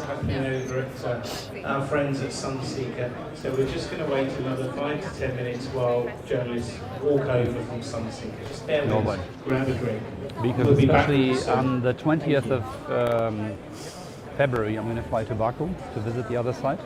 happening over at our friends at Sunseeker. So we're just going to wait another 5 to 10 minutes while journalists walk over from Sunseeker. Just bear with us, grab a drink. Because We'll be back especially with you soon. on the Thank 20th you. of February, I'm going to fly to Baku to visit the other side.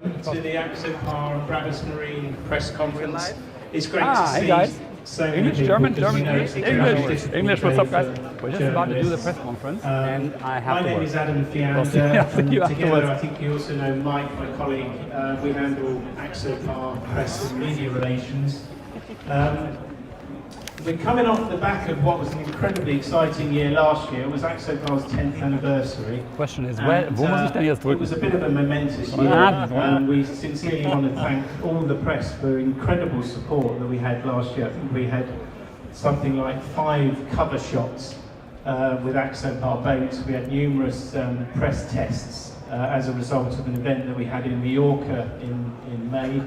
To the Axopar and Brabus Marine press conference. It's great to see hey guys. so many English, people, German, because, German, you know, it's a English, difficult English, what's up guys? for We're just about to do the journalists. press conference and I have My to name work. is Adam Fiander, See you and together afterwards. I think you also know Mike, my colleague. We handle Axopar press and media relations. We're coming off the back of what was an incredibly exciting year last year. It was Axopar's 10th anniversary. Question is, And, wo muss ich denn jetzt it drücken? was a bit of a momentous year. We sincerely want to thank all the press for incredible support that we had last year. I think we had something like 5 cover shots with Axopar boats. We had numerous press tests as a result of an event that we had in Mallorca in May.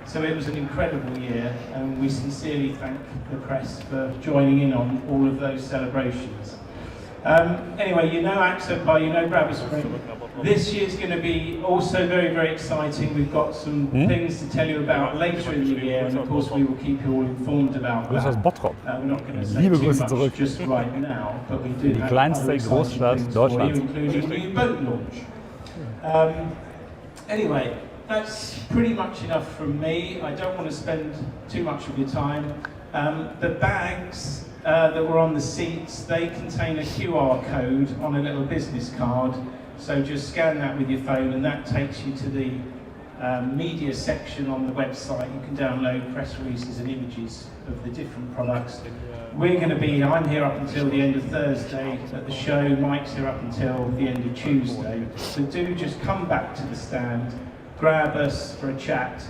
So it was an incredible year, and we sincerely thank the press for joining in on all of those celebrations. Anyway, you know Axopar, you know Brabus. This year's going to be also very, very exciting. We've got some things to tell you about later in the year, and of course we will keep you all informed about that. We're not going to say Liebe too Grüße much zurück. just right now, but we do Die have kleinste other exciting Großstadt things for you, Deutschlands. including a new boat launch. Anyway, that's pretty much enough from me. I don't want to spend too much of your time. The bags that were on the seats, they contain a QR code on a little business card. So just scan that with your phone and that takes you to the media section on the website. You can download press releases and images of the different products. I'm here up until the end of Thursday at the show. Mike's here up until the end of Tuesday. So do just come back to the stand, grab us for a chat,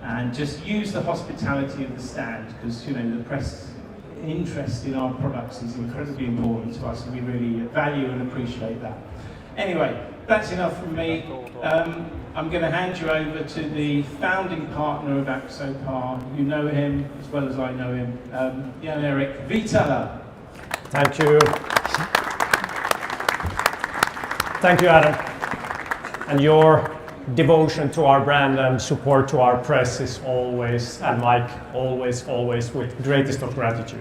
and just use the hospitality of the stand, because you know the press interest in our products is incredibly important to us, and we really value and appreciate that. Anyway, that's enough from me. I'm going to hand you over to the founding partner of Axopar. You know him as well as I know him, Jan-Erik Viitala. Thank you. Thank you, Adam. And your devotion to our brand and support to our press is always, and Mike, always with greatest of gratitude.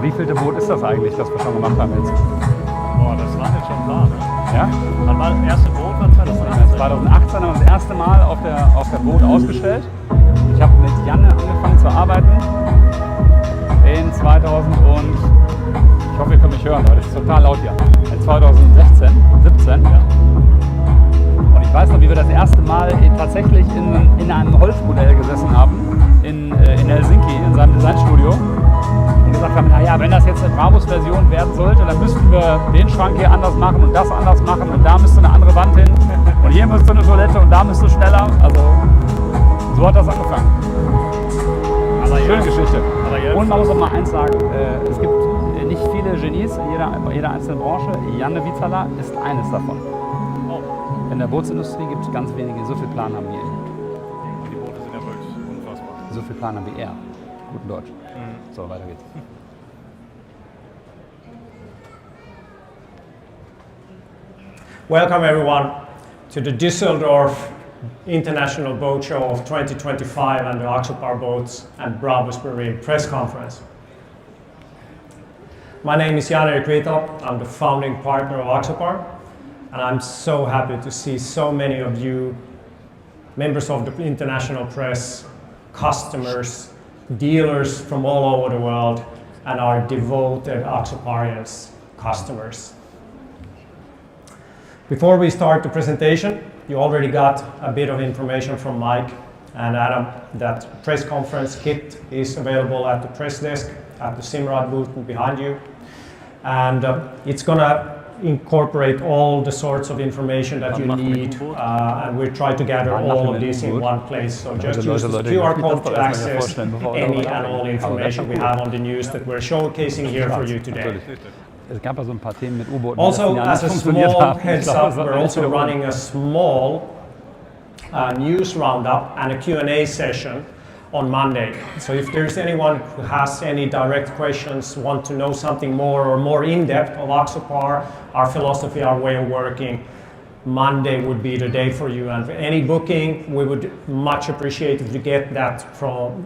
Wie vielte Boot ist das eigentlich, das wir schon gemacht haben jetzt? Boah, das war jetzt schon klar, ne? Ja? Wann war das erste Boot? Wann 2018? 2018 haben wir das erste Mal auf der Boot ausgestellt. Ich habe mit Janne angefangen zu arbeiten in 2000 und ich hoffe, ihr könnt mich hören, weil das ist total laut hier. In 2016, 17. Ja. Und ich weiß noch, wie wir das erste Mal tatsächlich in einem Holzmodell gesessen haben in Helsinki, in seinem Designstudio. Und gesagt haben, naja, wenn das jetzt eine Brabus-Version werden sollte, dann müssten wir den Schrank hier anders machen und das anders machen und da müsste eine andere Wand hin und hier müsste eine Toilette und da müsste schneller. Also so hat das angefangen. Aber Schöne Geschichte. Aber jetzt, Und man muss auch mal eins sagen, es gibt nicht viele Genies in jeder einzelnen Branche. Janne Viitala ist eines davon. oh, In der Bootsindustrie gibt es ganz wenige, die so viel Plan haben wie er. die Boote sind ja wirklich unfassbar. So viel Plan haben wie er. Guten Deutsch. So, weiter geht's. Welcome everyone to the Düsseldorf International Boat Show of 2025 and the Axopar Boats and Brabus Marine Press Conference. My name is Jan-Erik Viitala. I'm the founding partner of Axopar, and I'm so happy to see so many of you, members of the international press, customers, dealers from all over the world, and our devoted Axoparians customers. Before we start the presentation, you already got a bit of information from Mike and Adam that press conference kit is available at the press desk at the Simrad booth behind you. And it's gonna incorporate all the sorts of information that you need, and we try to gather all of this in one place. So just use the QR code to access any and all information we have on the news that we're showcasing here for you today. Es gab ja so ein paar Themen mit U-Booten. Also, as a small heads up, we're also running a small news roundup and a Q&A session on Monday. So if there's anyone who has any direct questions, want to know something more or more in-depth of Axopar, our philosophy, our way of working, Monday would be the day for you. And for any booking, we would much appreciate if you get that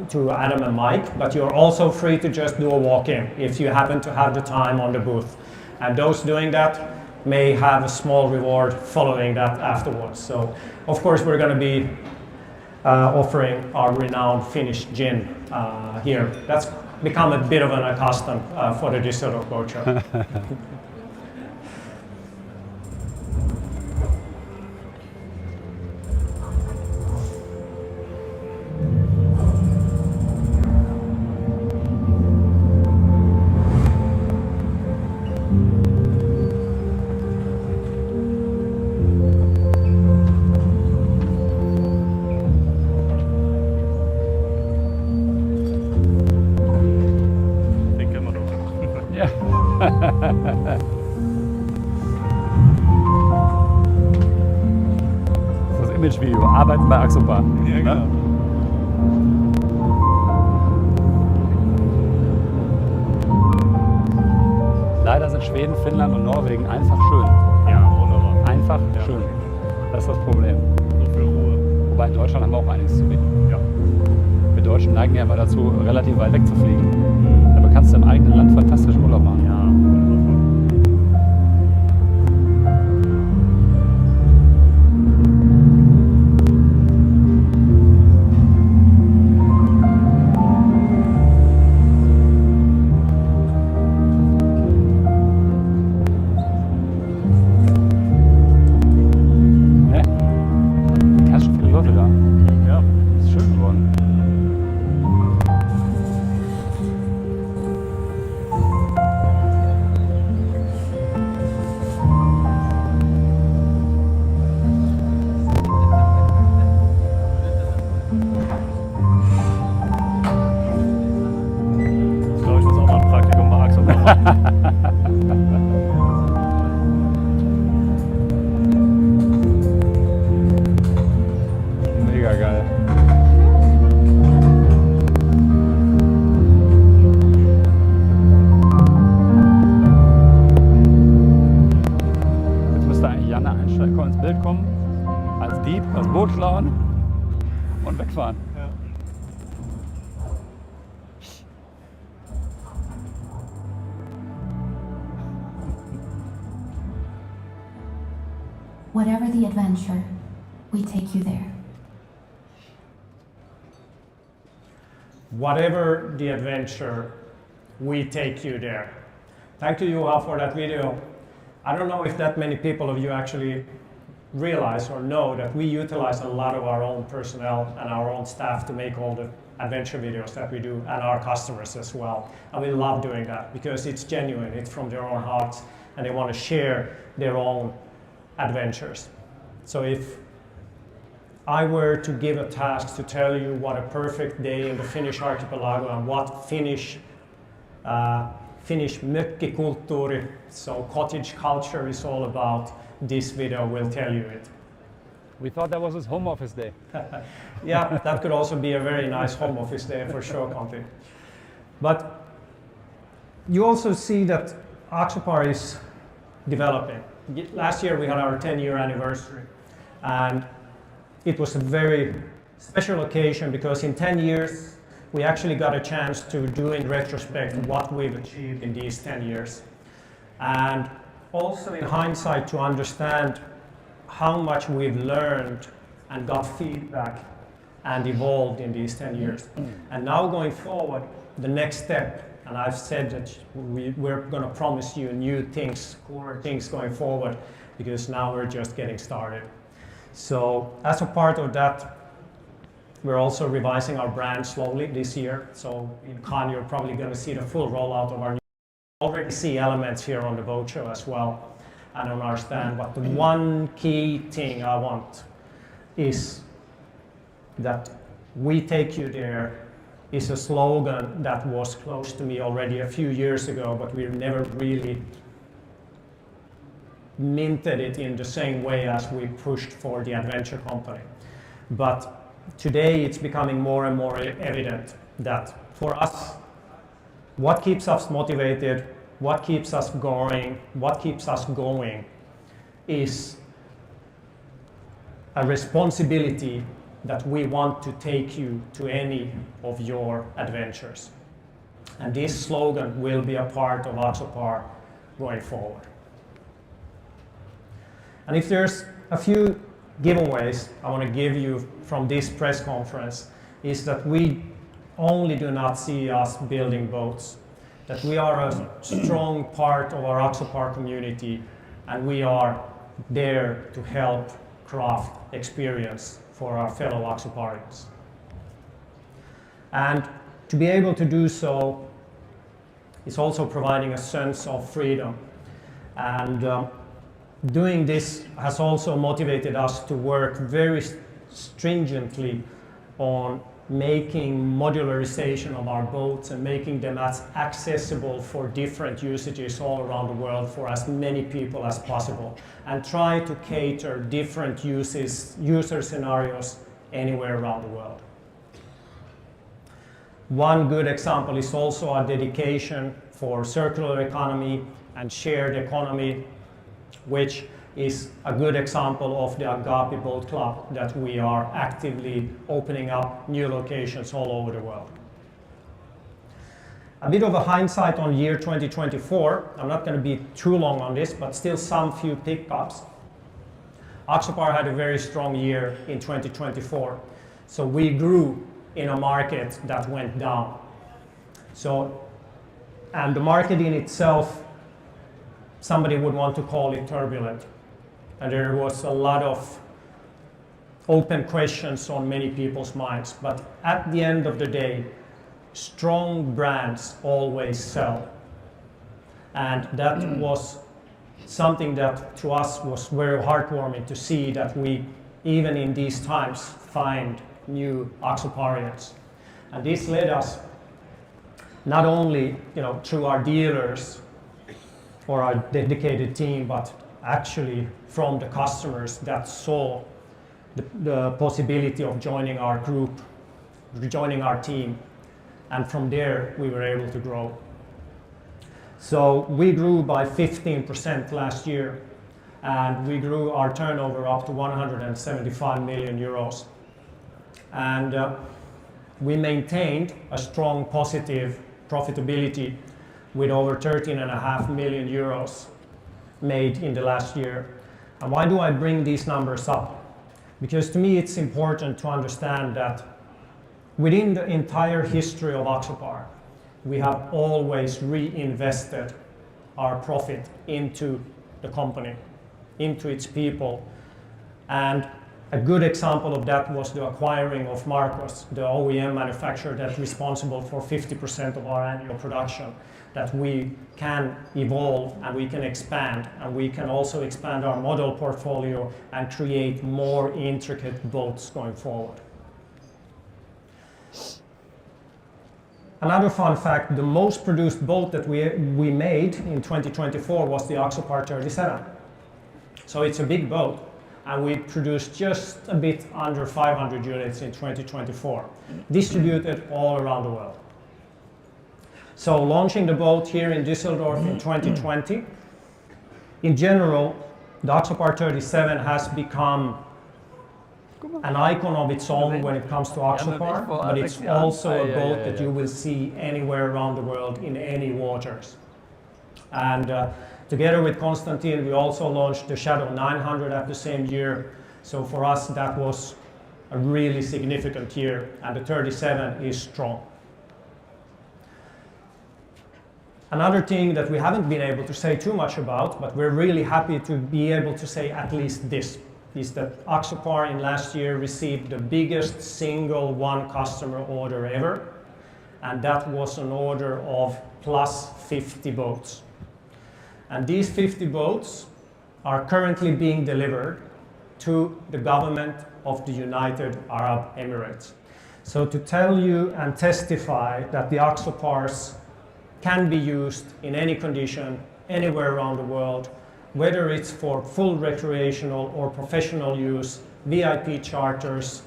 to Adam and Mike, but you're also free to just do a walk-in if you happen to have the time on the booth. And those doing that may have a small reward following that afterwards. So of course we're going to be offering our renowned Finnish gin here. That's become a bit of an custom for the Düsseldorf Boat Show. Das Imagevideo, arbeiten bei Axopar. Ja, genau. Leider sind Schweden, Finnland und Norwegen einfach schön. Ja, wunderbar. Einfach Ja. schön. Das ist das Problem. So viel Ruhe. Wobei in Deutschland haben wir auch einiges zu bieten. Ja. Wir Deutschen neigen ja immer dazu, relativ weit weg zu fliegen. Dabei kannst du im eigenen Land fantastisch Urlaub machen. Ja, wundervoll. Ganz schön viele Leute da. Ja. Ist schön geworden. Ich glaube, ich muss auch mal ein Praktikum bei Axopar machen. Mega geil. Jetzt müsste eigentlich Janne einsteigen, ins Bild kommen, als Dieb, das Boot klauen und wegfahren. Ja. Whatever the adventure, we take you there. Whatever the adventure, we take you there. Thank you, Juha, for that video. I don't know if that many people of you actually realize or know that we utilize a lot of our own personnel and our own staff to make all the adventure videos that we do, and our customers as well. And we love doing that because it's genuine, it's from their own hearts, and they want to share their own adventures. So if I were to give a task to tell you what a perfect day in the Finnish archipelago and what Finnish mökkikulttuuri, so cottage culture, is all about, this video will tell you it. We thought that was his home office day. Yeah, that could also be a very nice home office day for sure, Conti. But you also see that Axopar is developing. Last year we had our 10-year anniversary, and it was a very special occasion because in 10 years we actually got a chance to do in retrospect what we've achieved in these 10 years. And also in hindsight to understand how much we've learned and got feedback and evolved in these 10 years. And now going forward, the next step, and I've said that we're going to promise you new things, core things going forward, because now we're just getting started. So as a part of that, we're also revising our brand slowly this year. So in Cannes, you're probably going to see the full rollout of our new. Already see elements here on the boat show as well and on our stand. But the one key thing I want is that we take you there is a slogan that was close to me already a few years ago, but we've never really minted it in the same way as we pushed for the adventure company. But today it's becoming more and more evident that for us, what keeps us motivated, what keeps us going is a responsibility that we want to take you to any of your adventures. And this slogan will be a part of Axopar going forward. And if there's a few giveaways I want to give you from this press conference, is that we only do not see us building boats, that we are a strong part of our Axopar community, and we are there to help craft experience for our fellow Axoparians. And to be able to do so is also providing a sense of freedom. And doing this has also motivated us to work very stringently on making modularization of our boats and making them as accessible for different usages all around the world for as many people as possible, and try to cater different user scenarios anywhere around the world. One good example is also our dedication for circular economy and shared economy, which is a good example of the Agape Boat Club that we are actively opening up new locations all over the world. A bit of a hindsight on year 2024. I'm not going to be too long on this, but still some few pickups. Axopar had a very strong year in 2024. So we grew in a market that went down. And the market in itself, somebody would want to call it turbulent. And there was a lot of open questions on many people's minds. But at the end of the day, strong brands always sell. And that was something that to us was very heartwarming to see, that we, even in these times, find new Axoparians. And this led us not only through our dealers or our dedicated team, but actually from the customers that saw the possibility of joining our group, joining our team. And from there, we were able to grow. So we grew by 15% last year, and we grew our turnover up to 175 million euros. And we maintained a strong positive profitability with over 13.5 million euros made in the last year. And why do I bring these numbers up? Because to me it's important to understand that within the entire history of Axopar, we have always reinvested our profit into the company, into its people. And a good example of that was the acquiring of Marcos, the OEM manufacturer that's responsible for 50% of our annual production, that we can evolve and we can expand, and we can also expand our model portfolio and create more intricate boats going forward. Another fun fact, the most produced boat that we made in 2024 was the Axopar 37. So it's a big boat, and we produced just a bit under 500 units in 2024, distributed all around the world. So launching the boat here in Düsseldorf in 2020, in general, the Axopar 37 has become an icon of its own when it comes to Axopar, but it's also a boat that you will see anywhere around the world in any waters. And together with Konstantin, we also launched the Shadow 900 at the same year. So for us, that was a really significant year, and the 37 is strong. Another thing that we haven't been able to say too much about, but we're really happy to be able to say at least this, is that Axopar in last year received the biggest single one customer order ever, and that was an order of plus 50 boats. And these 50 boats are currently being delivered to the government of the United Arab Emirates. So to tell you and testify that the Axopars can be used in any condition, anywhere around the world, whether it's for full recreational or professional use, VIP charters,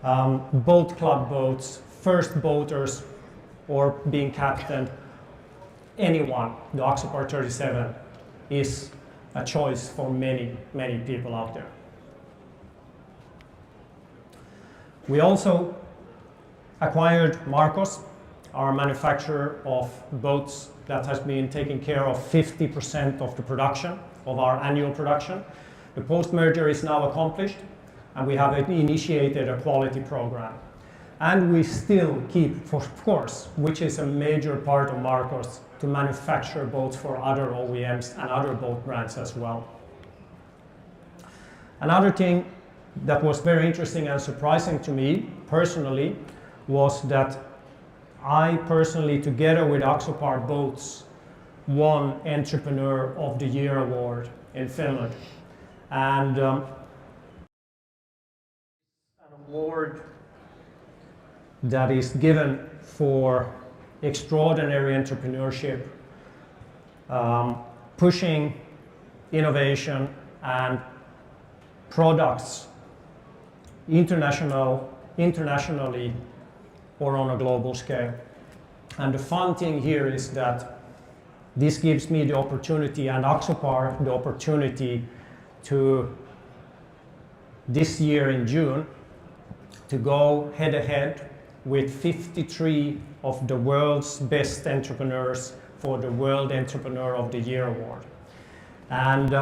boat club boats, first boaters, or being captained, anyone, the Axopar 37 is a choice for many, many people out there. We also acquired Marcos, our manufacturer of boats that has been taking care of 50% of the production, of our annual production. The post-merger is now accomplished, and we have initiated a quality program. And we still keep, of course, which is a major part of Marcos, to manufacture boats for other OEMs and other boat brands as well. Another thing that was very interesting and surprising to me personally was that I personally, together with Axopar Boats, won Entrepreneur of the Year award in Finland. And an award that is given for extraordinary entrepreneurship, pushing innovation and products internationally or on a global scale. And the fun thing here is that this gives me the opportunity, and Axopar the opportunity, to this year in June to go head to head with 53 of the world's best entrepreneurs for the World Entrepreneur of the Year award. And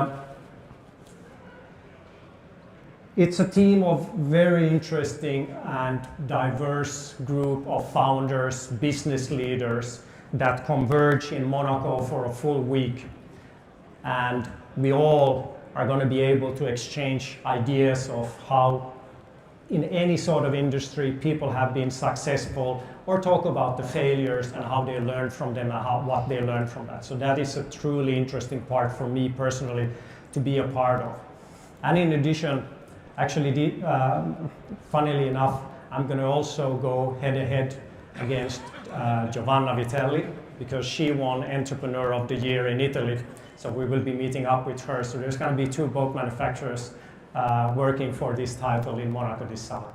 it's a team of very interesting and diverse group of founders, business leaders that converge in Monaco for a full week. And we all are going to be able to exchange ideas of how in any sort of industry people have been successful, or talk about the failures and how they learned from them and what they learned from that. So that is a truly interesting part for me personally to be a part of. And in addition, actually, funnily enough, I'm going to also go head to head against Giovanna Vitelli, because she won Entrepreneur of the Year in Italy. So we will be meeting up with her. So there's going to be 2 boat manufacturers working for this title in Monaco this summer.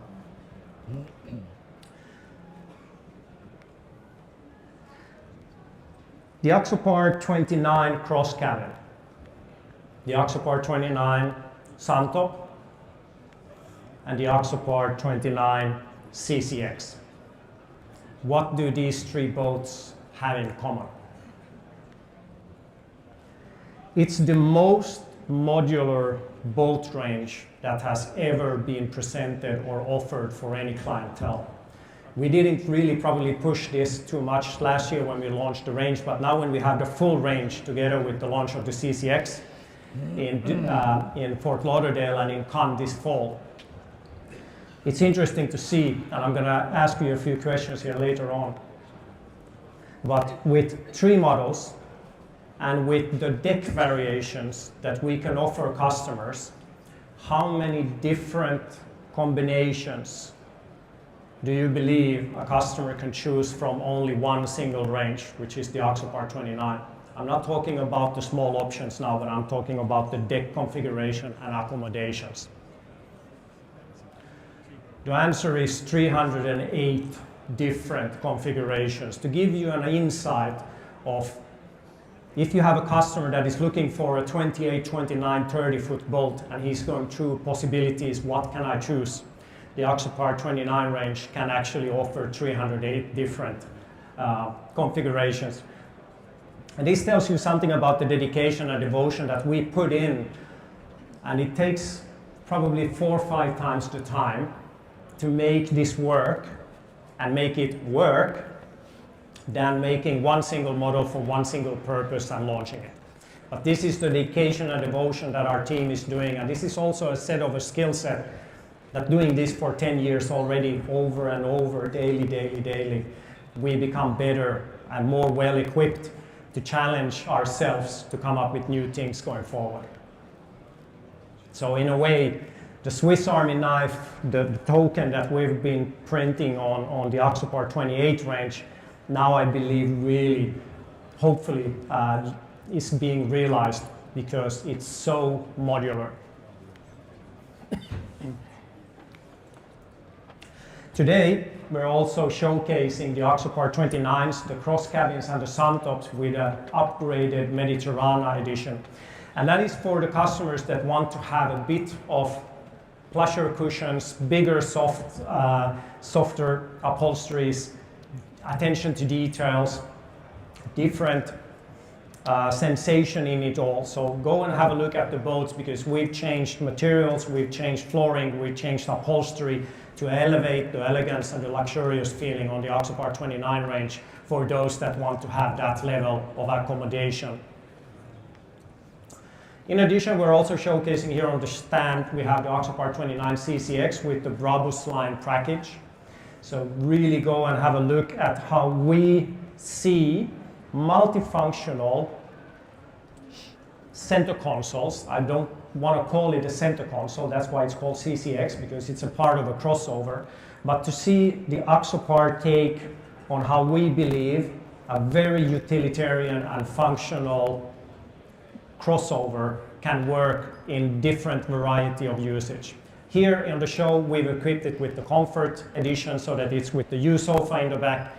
The Axopar 29 cross cabin, the Axopar 29 Santo, and the Axopar 29 CCX. What do these 3 boats have in common? It's the most modular boat range that has ever been presented or offered for any clientele. We didn't really probably push this too much last year when we launched the range, but now when we have the full range together with the launch of the CCX in Fort Lauderdale and in Cannes this fall, it's interesting to see, and I'm going to ask you a few questions here later on, but with 3 models and with the deck variations that we can offer customers, how many different combinations do you believe a customer can choose from only one single range, which is the Axopar 29? I'm not talking about the small options now, but I'm talking about the deck configuration and accommodations. The answer is 308 different configurations. To give you an insight of, if you have a customer that is looking for a 28, 29, 30-foot boat and he's going through possibilities, what can I choose? The Axopar 29 range can actually offer 308 different configurations. And this tells you something about the dedication and devotion that we put in, and it takes probably 4 or 5 times the time to make this work and make it work than making one single model for one single purpose and launching it. But this is the dedication and devotion that our team is doing, and this is also a set of a skill set that doing this for 10 years already, over and over, daily, we become better and more well-equipped to challenge ourselves to come up with new things going forward. So in a way, the Swiss Army knife, the token that we've been printing on the Axopar 28 range, now I believe really, hopefully, is being realized because it's so modular. Today, we're also showcasing the Axopar 29s, the cross cabins and the suntops with an upgraded Mediterranean edition. And that is for the customers that want to have a bit of plusher cushions, bigger, softer upholsteries, attention to details, different sensation in it all. So go and have a look at the boats, because we've changed materials, we've changed flooring, we've changed upholstery to elevate the elegance and the luxurious feeling on the Axopar 29 range for those that want to have that level of accommodation. In addition, we're also showcasing here on the stand, we have the Axopar 29 CCX with the Brabus line package. So really go and have a look at how we see multifunctional center consoles. I don't want to call it a center console, that's why it's called CCX, because it's a part of a crossover. But to see the Axopar take on how we believe a very utilitarian and functional crossover can work in different variety of usage. Here in the show, we've equipped it with the Comfort Edition so that it's with the U-sofa in the back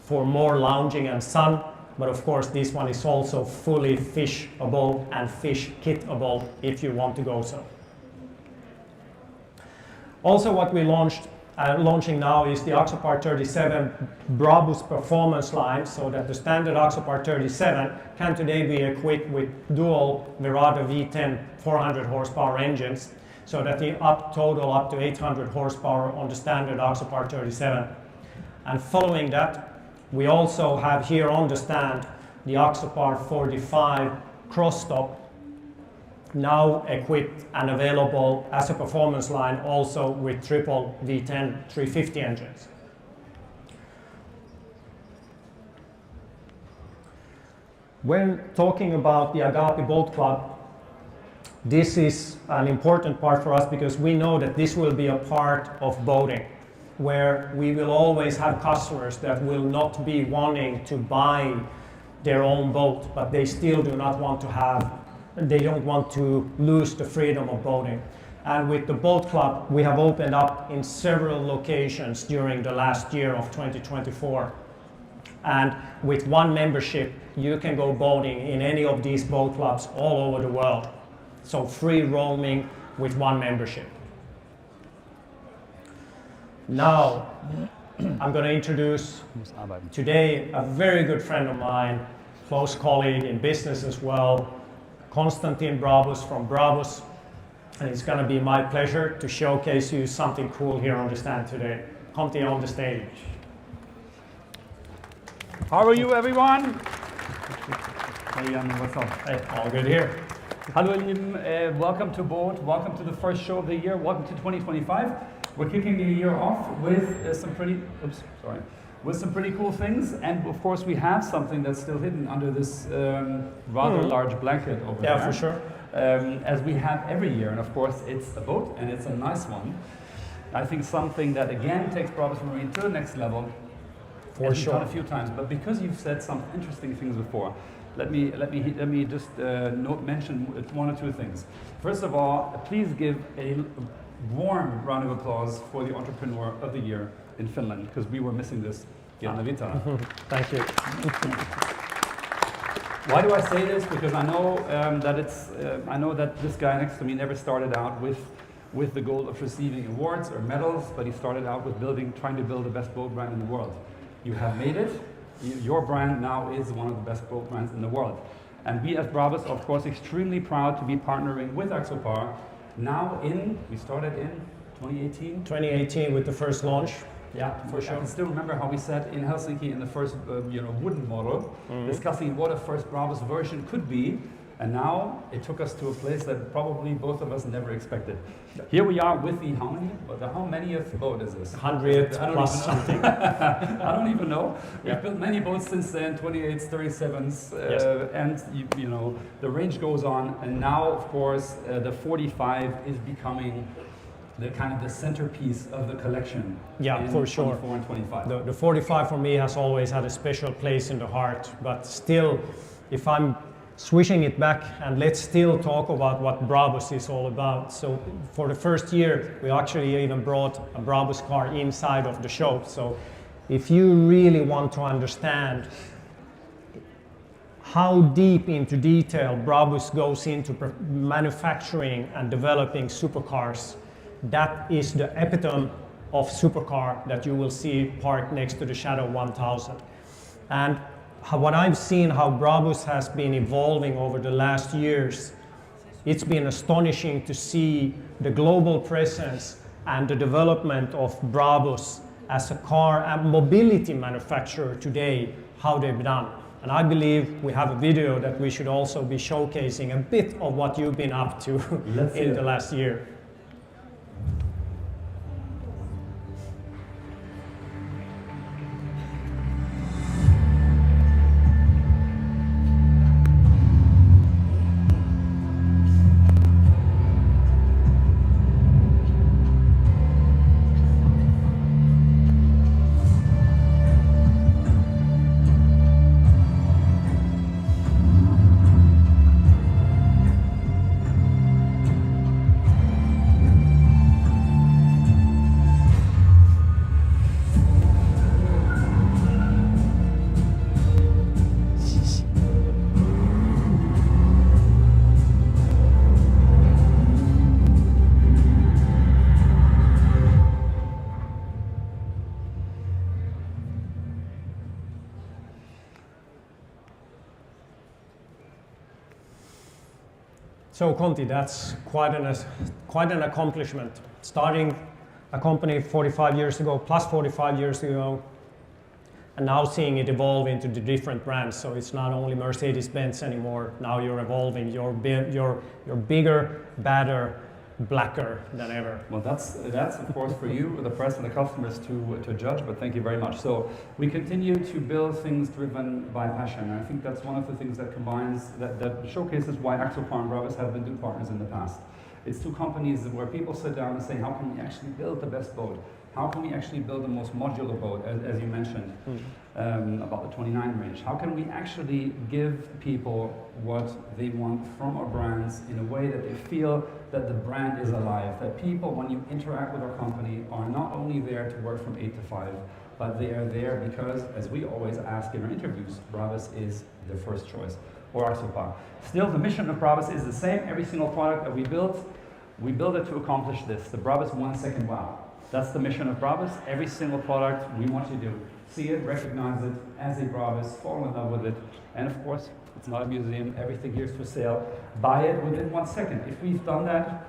for more lounging and sun. But of course, this one is also fully fishable and fish-kitable if you want to go so. Also, what we launching now is the Axopar 37 Brabus performance line, so that the standard Axopar 37 can today be equipped with dual Verada V10 400 horsepower engines, so that the total up to 800 horsepower on the standard Axopar 37. And following that, we also have here on the stand the Axopar 45 cross-top, now equipped and available as a performance line, also with triple V10 350 engines. When talking about the Agape Boat Club, this is an important part for us, because we know that this will be a part of boating, where we will always have customers that will not be wanting to buy their own boat, but they still do not want to have, they don't want to lose the freedom of boating. And with the Boat Club, we have opened up in several locations during the last year of 2024. And with one membership, you can go boating in any of these boat clubs all over the world. So free roaming with one membership. Now, I'm going to introduce today a very good friend of mine, close colleague in business as well, Konstantin Brabus from Brabus. And it's going to be my pleasure to showcase you something cool here on the stand today. Conti on the stage. How are you, everyone? Hey Jan, what's up? Hey, all good here. Hallo ihr Lieben, welcome to Boat, welcome to the first show of the year, welcome to 2025. We're kicking the year off with some pretty cool things, and of course we have something that's still hidden under this rather large blanket over there. Yeah, for sure. As we have every year, and of course it's a boat, and it's a nice one. I think something that again takes Brabus Marine to the next level. For sure. Done a few times, but because you've said some interesting things before, let me just mention one or two things. First of all, please give a warm round of applause for the Entrepreneur of the Year in Finland, because we were missing this. Weitere. Thank you. Why do I say this? Because I know that this guy next to me never started out with the goal of receiving awards or medals, but he started out with trying to build the best boat brand in the world. You have made it. Your brand now is one of the best boat brands in the world. And we as Brabus, of course, extremely proud to be partnering with Axopar. Now we started in 2018? 2018 with the first launch. Yeah, for sure. I can still remember how we sat in Helsinki in the first wooden model, discussing what a first Brabus version could be. And now it took us to a place that probably both of us never expected. Here we are with how manyth boat is this? 100 plus something. I don't even know. We've built many boats since then, 28s, 37s, and the range goes on. And now, of course, the 45 is becoming the centerpiece of the collection. Yeah, for sure. 24 and 25. The 45 for me has always had a special place in the heart, but still, if I'm switching it back, and let's still talk about what Brabus is all about. So for the first year, we actually even brought a Brabus car inside of the show. So if you really want to understand how deep into detail Brabus goes into manufacturing and developing supercars, that is the epitome of supercar that you will see parked next to the Shadow 1000. And what I've seen, how Brabus has been evolving over the last years, it's been astonishing to see the global presence and the development of Brabus as a car and mobility manufacturer today, how they've done. And I believe we have a video that we should also be showcasing a bit of what you've been up to in the last year. So Conti, that's quite an accomplishment. Starting a company 45 years ago, plus 45 years ago, and now seeing it evolve into the different brands. So it's not only Mercedes-Benz anymore. Now you're evolving. You're bigger, badder, blacker than ever. Well, that's of course for you, the press and the customers to judge, but thank you very much. So we continue to build things driven by passion, and I think that's one of the things that combines, that showcases why Axopar and Brabus have been good partners in the past. It's two companies where people sit down and say, how can we actually build the best boat? How can we actually build the most modular boat, as you mentioned, about the 29 range? How can we actually give people what they want from our brands in a way that they feel that the brand is alive? That people, when you interact with our company, are not only there to work from 8 to 5, but they are there because, as we always ask in our interviews, Brabus is their first choice, or Axopar. Still, the mission of Brabus is the same. Every single product that we build it to accomplish this, the Brabus 1 second wow. That's the mission of Brabus. Every single product we want you to do. See it, recognize it as a Brabus, fall in love with it. And of course, it's not a museum, everything here is for sale. Buy it within 1 second. If we've done that,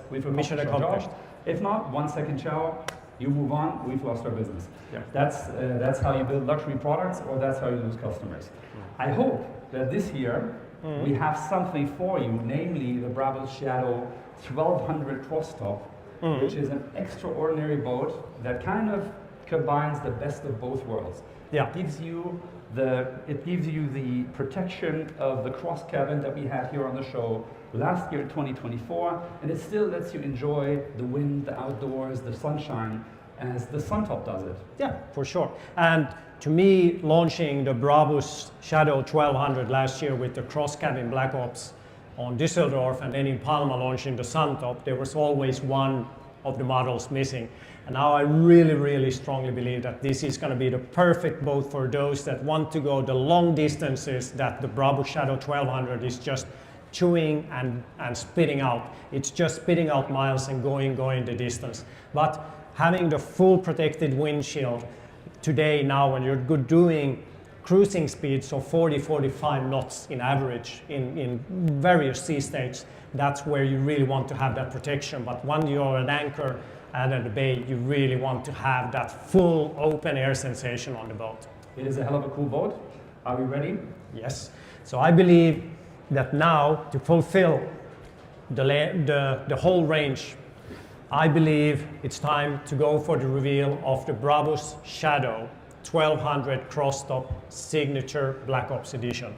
we've Mission accomplished. If not, 1 second shower, you move on, we've lost our business. Yeah. That's how you build luxury products, or that's how you lose customers. I hope that this year we have something for you, namely the Brabus Shadow 1200 cross top, which is an extraordinary boat that kind of combines the best of both worlds. Yeah. It gives you the protection of the cross cabin that we had here on the show last year in 2024, and it still lets you enjoy the wind, the outdoors, the sunshine, as the Suntop does it. Yeah, for sure. And to me, launching the Brabus Shadow 1200 last year with the cross cabin Black Ops on Düsseldorf, and then in Palma launching the Suntop, there was always one of the models missing. And now I really, really strongly believe that this is going to be the perfect boat for those that want to go the long distances that the Brabus Shadow 1200 is just chewing and spitting out. It's just spitting out miles and going the distance. But having the full protected windshield today, now when you're doing cruising speeds of 40-45 knots in average in various sea states, that's where you really want to have that protection. But when you're at anchor and at the bay, you really want to have that full open air sensation on the boat. It is a hell of a cool boat. Are we ready? Yes. So I believe that now, to fulfill the whole range, I believe it's time to go for the reveal of the Brabus Shadow 1200 Crosstop Signature Black Ops Edition.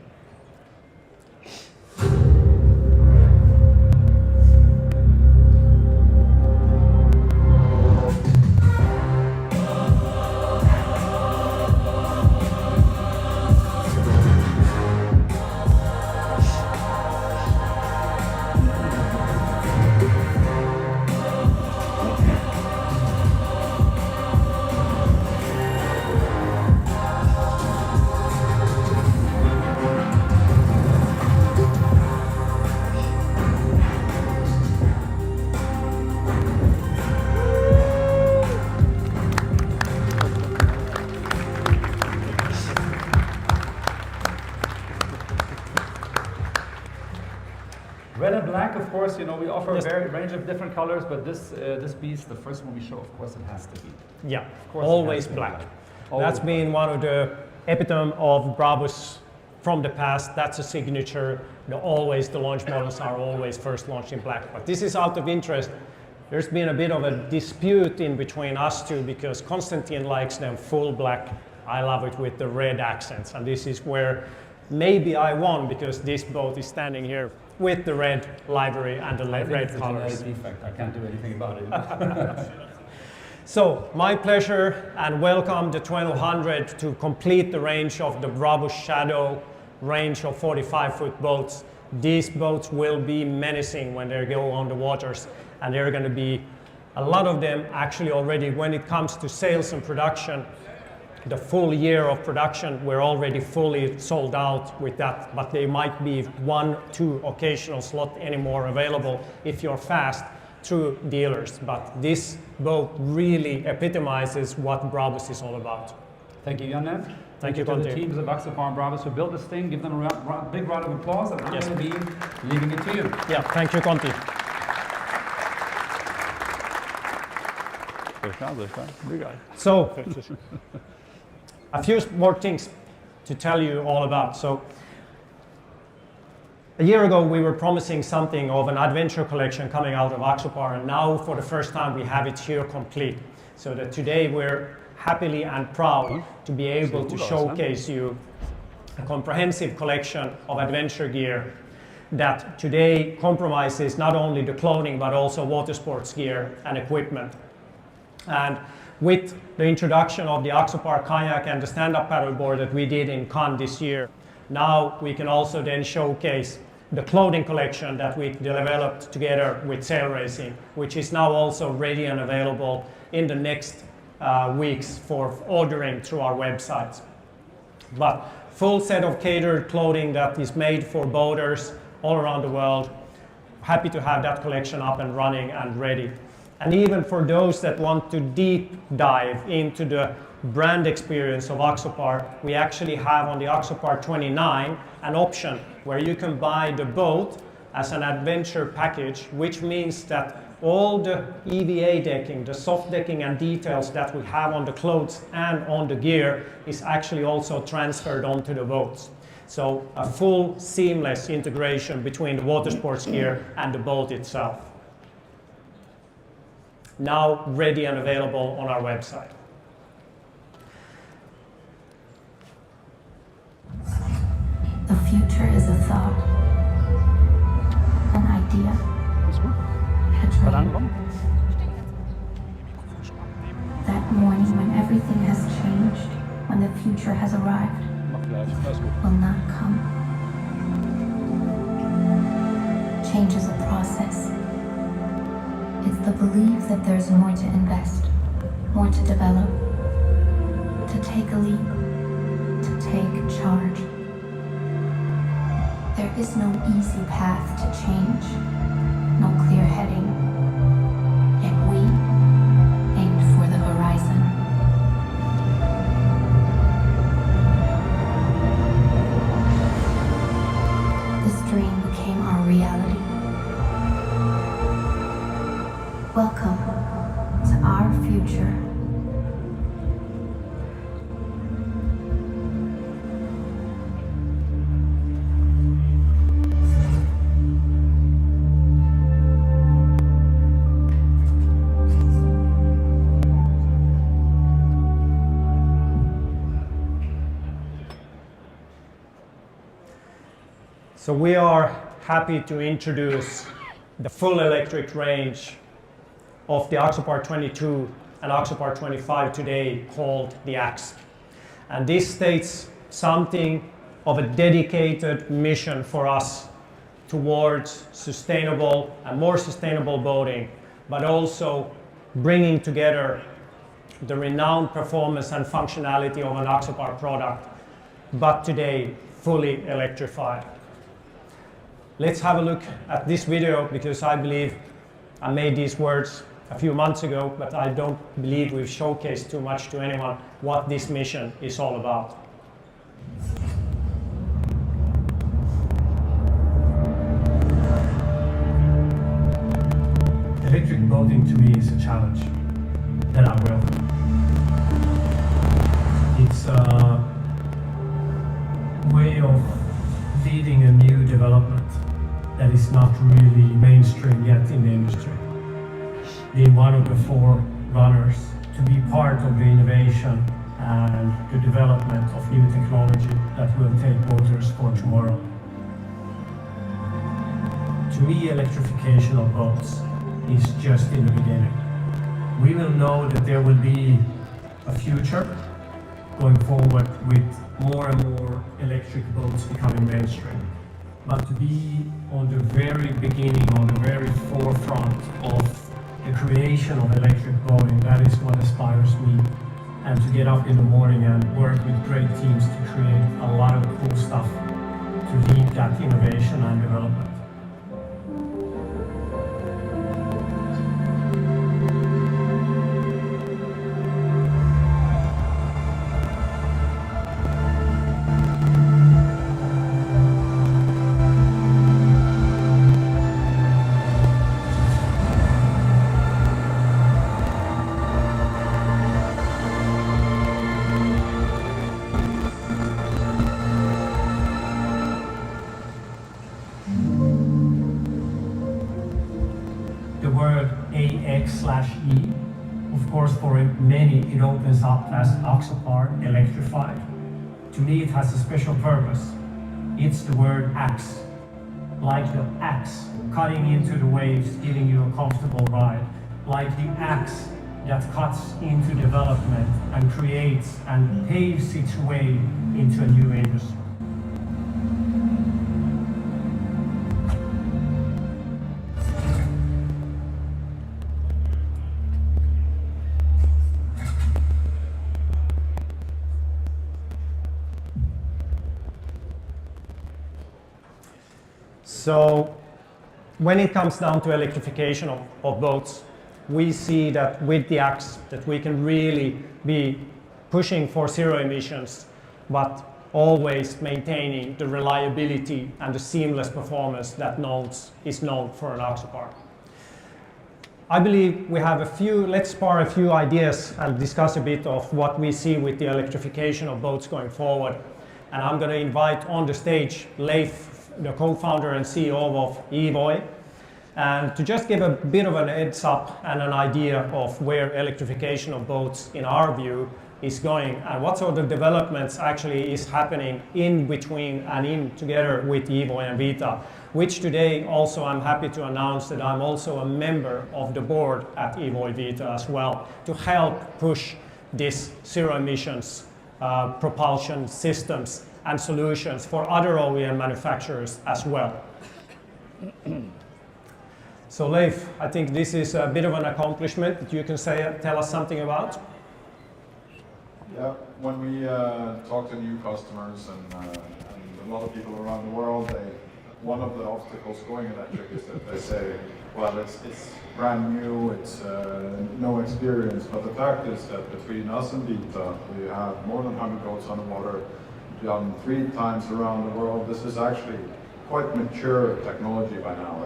Red and black, of course, you know, we offer Yes. a very range of different colors, but this beast, the first one we show, of course, it has to be. Yeah, Of course, always it has to be black. Always That's been one of the epitome of Brabus from the past. That's a signature. The launch models are always first launched in black. But this is out of interest. There's been a bit of a dispute in between us two because Konstantin likes them full black. I love it with the red accents. And this is where maybe I won because this boat is standing here with the red livery and the red colors. Defect. I can't do anything about it. So, my pleasure and welcome the 1200 to complete the range of the Brabus Shadow range of 45-foot boats. These boats will be menacing when they go on the waters, and there are going to be a lot of them actually already. When it comes to sales and production, the full year of production, we're already fully sold out with that, but there might be 1-2 occasional slot anymore available if you're fast through dealers. But this boat really epitomizes what Brabus is all about. Thank you, Janne. Thank you, to the Conti. teams of Axopar and Brabus who built this thing. Give them a big round of applause, and I'm Yes. going to be leaving it to you. Yeah, thank you, Conti. So, a few more things to tell you all about. So, a year ago we were promising something of an adventure collection coming out of Axopar, and now for the first time we have it here complete. So that today we're happily and proud to be able to showcase you a comprehensive collection of adventure gear that today compromises not only the clothing but also water sports gear and equipment. And with the introduction of the Axopar kayak and the stand-up paddleboard that we did in Cannes this year, now we can also then showcase the clothing collection that we developed together with Sail Racing, which is now also ready and available in the next weeks for ordering through our websites. But full set of catered clothing that is made for boaters all around the world. Happy to have that collection up and running and ready. And even for those that want to deep dive into the brand experience of Axopar, we actually have on the Axopar 29 an option where you can buy the boat as an adventure package, which means that all the EVA decking, the soft decking and details that we have on the clothes and on the gear is actually also transferred onto the boats. So a full seamless integration between the water sports gear and the boat itself. Now ready and available on our website. The future is a thought, an idea, a dream. That morning when everything has changed, when the future has arrived, will not come. Change is a process. It's the belief that there's more to invest, more to develop, to take a leap, to take charge. There is no easy path to change, no clear heading, yet we aimed for the horizon. This dream became our reality. Welcome to our future. So we are happy to introduce the full electric range of the Axopar 22 and Axopar 25 today, called the Axe. And this states something of a dedicated mission for us towards sustainable and more sustainable boating, but also bringing together the renowned performance and functionality of an Axopar product, but today fully electrified. Let's have a look at this video, because I believe I made these words a few months ago, but I don't believe we've showcased too much to anyone what this mission is all about. is a challenge that I welcome. It's a way of leading a new development that is not really mainstream yet in the industry. Being one of the forerunners to be part of the innovation and the development of new technology that will take motors for tomorrow. To me, electrification of boats is just in the beginning. We will know that there will be a future going forward with more and more electric boats becoming mainstream. But to be on the very beginning, on the very forefront of the creation of electric boating, that is what inspires me. And to get up in the morning and work with great teams to create a lot of cool stuff to lead that innovation and development. The word AX/E, of course, for many it opens up as Axopar, electrified. To me, it has a special purpose. It's the word axe, like the axe cutting into the waves, giving you a comfortable ride, like the axe that cuts into development and creates and paves its way into a new industry. So when it comes down to electrification of boats, we see that with the axe that we can really be pushing for zero emissions, but always maintaining the reliability and the seamless performance that is known for an Axopar. I believe we have let's spar a few ideas and discuss a bit of what we see with the electrification of boats going forward. And I'm going to invite on the stage Leif, the co-founder and CEO of Evoy, and to just give a bit of an heads up and an idea of where electrification of boats, in our view, is going and what sort of developments actually is happening in between and in together with Evoy and Vita, which today also I'm happy to announce that I'm also a member of the board at Evoy Vita as well, to help push this zero emissions propulsion systems and solutions for other OEM manufacturers as well. So Leif, I think this is a bit of an accomplishment that you can tell us something about. Yeah, when we talk to new customers and a lot of people around the world, one of the obstacles going electric is that they say, well, it's brand new, it's no experience, but the fact is that between us and Vita, we have more than 100 boats on the water, done 3 times around the world. This is actually quite mature technology by now.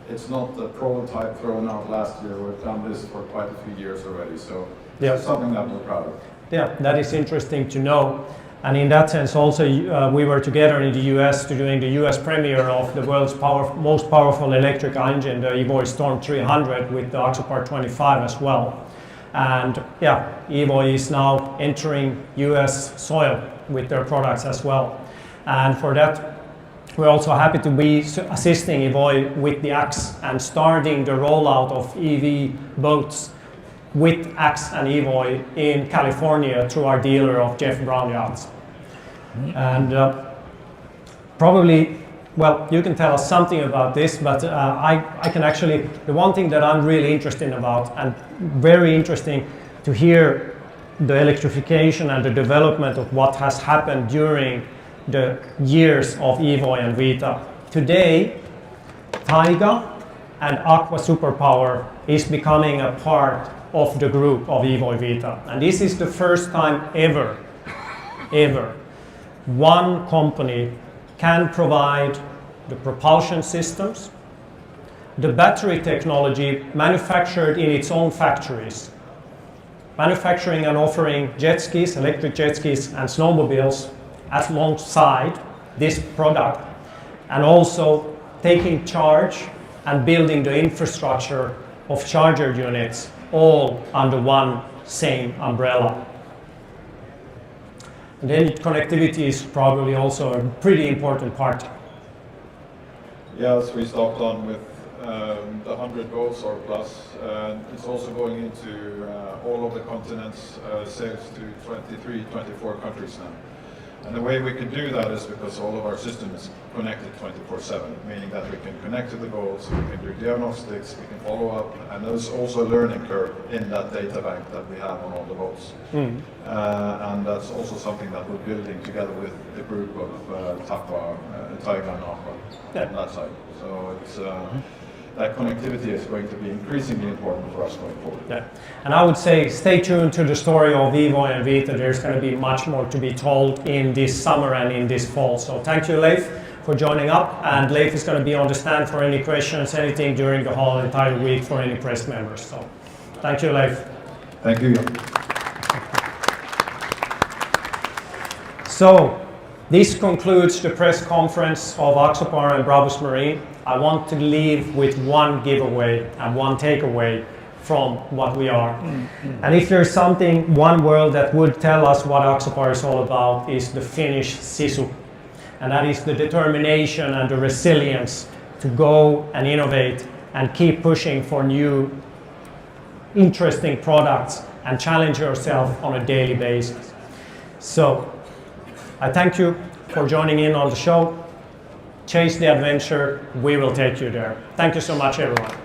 It's not a prototype thrown out last year. We've done this for quite a few years already, so it's something that we're proud of. Yeah, that is interesting to know. And in that sense also, we were together in the US doing the US premiere of the world's most powerful electric engine, the Evoy Storm 300 with the Axopar 25 as well. And yeah, Evoy is now entering US soil with their products as well. And for that, we're also happy to be assisting Evoy with the Axe and starting the rollout of EV boats with Axe and Evoy in California through our dealer of Jeff Brown Yachts. And probably, well, you can tell us something about this, but I can actually, the one thing that I'm really interested about and very interesting to hear the electrification and the development of what has happened during the years of Evoy and Vita. Today, Taiga and Aqua Superpower is becoming a part of the group of Evoy Vita. And this is the first time ever, one company can provide the propulsion systems the battery technology manufactured in its own factories. Manufacturing and offering jet skis, electric jet skis and snowmobiles alongside this product, and also taking charge and building the infrastructure of charger units all under one same umbrella. And then connectivity is probably also a pretty important part. Yes, we stopped on with the 100 volts or plus. It's also going into all of the continents, sales to 23, 24 countries now. And the way we can do that is because all of our system is connected 24/7, meaning that we can connect to the boats, we can do diagnostics, we can follow up, and there's also a learning curve in that data bank that we have on all the boats. And that's also something that we're building together with the group of Taiga and Aqua on that side. So it's that connectivity is going to be increasingly important for us going forward. Yeah. And I would say stay tuned to the story of Evo and Vita. There's going to be much more to be told in this summer and in this fall. So thank you, Leif, for joining up. And Leif is going to be on the stand for any questions, anything during the whole entire week for any press members. So thank you, Leif. Thank you. So this concludes the press conference of Axopar and Brabus Marine. I want to leave with one giveaway and one takeaway from what we are. And if there's something, one word that would tell us what Axopar is all about, is the Finnish sisu. And that is the determination and the resilience to go and innovate and keep pushing for new, interesting products and challenge yourself on a daily basis. So I thank you for joining in on the show. Chase the adventure, we will take you there. Thank you so much, everyone.